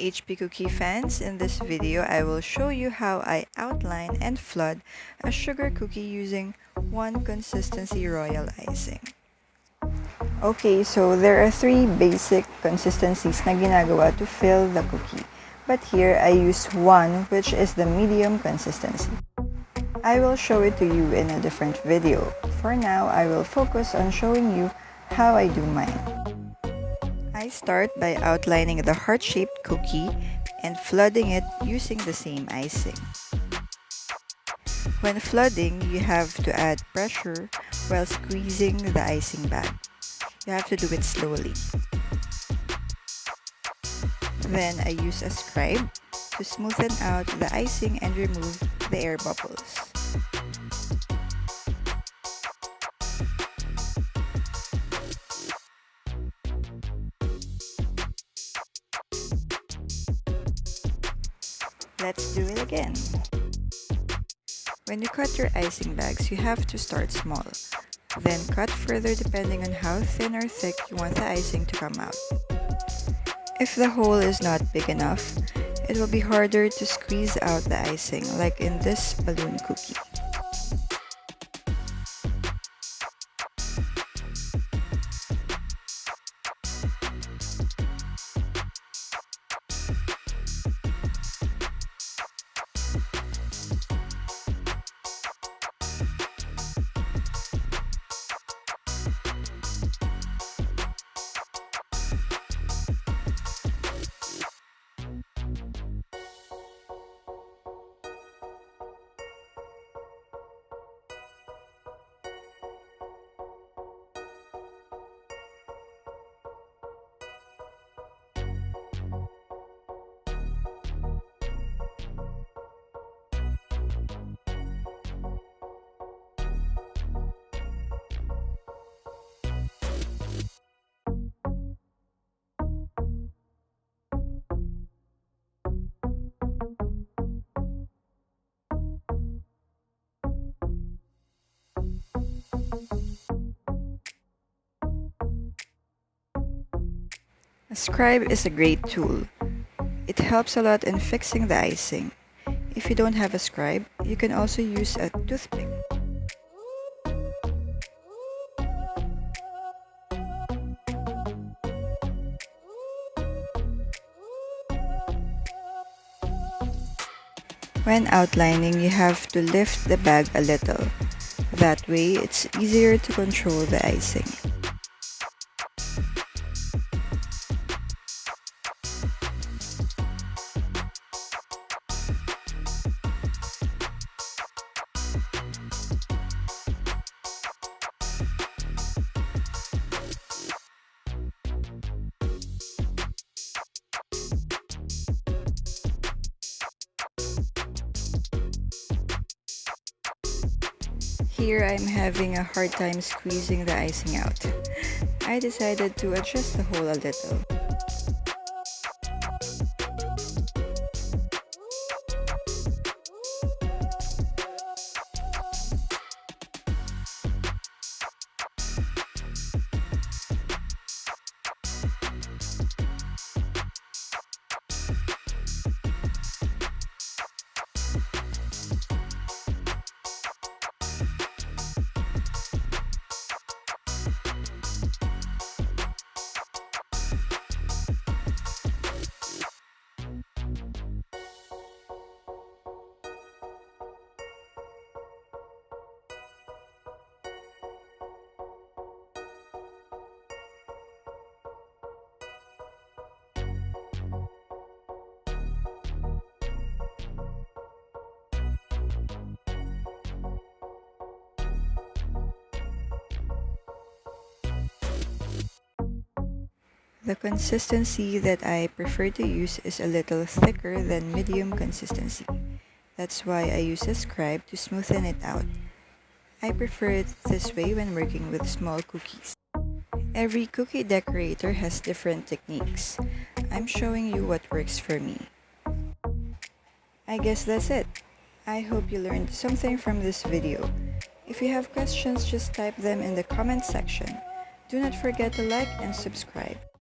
HP Cookie fans, in this video I will show you how I outline and flood a sugar cookie using one consistency royal icing. Okay, so there are three basic consistencies na ginagawa to fill the cookie. But here I use one, which is the medium consistency. I will show it to you in a different video. For now, I will focus on showing you how I do mine. I start by outlining the heart-shaped cookie and flooding it using the same icing. When flooding, you have to add pressure while squeezing the icing bag. You have to do it slowly. Then I use a scribe to smoothen out the icing and remove the air bubbles. Let's do it again. When you cut your icing bags, you have to start small. Then cut further depending on how thin or thick you want the icing to come out. If the hole is not big enough, it will be harder to squeeze out the icing, like in this balloon cookie. A scribe is a great tool. It helps a lot in fixing the icing. If you don't have a scribe, you can also use a toothpick. When outlining, you have to lift the bag a little. That way, it's easier to control the icing. Here I'm having a hard time squeezing the icing out. I decided to adjust the hole a little. The consistency that I prefer to use is a little thicker than medium consistency. That's why I use a scribe to smoothen it out. I prefer it this way when working with small cookies. Every cookie decorator has different techniques. I'm showing you what works for me. I guess that's it. I hope you learned something from this video. If you have questions, just type them in the comment section. Do not forget to like and subscribe.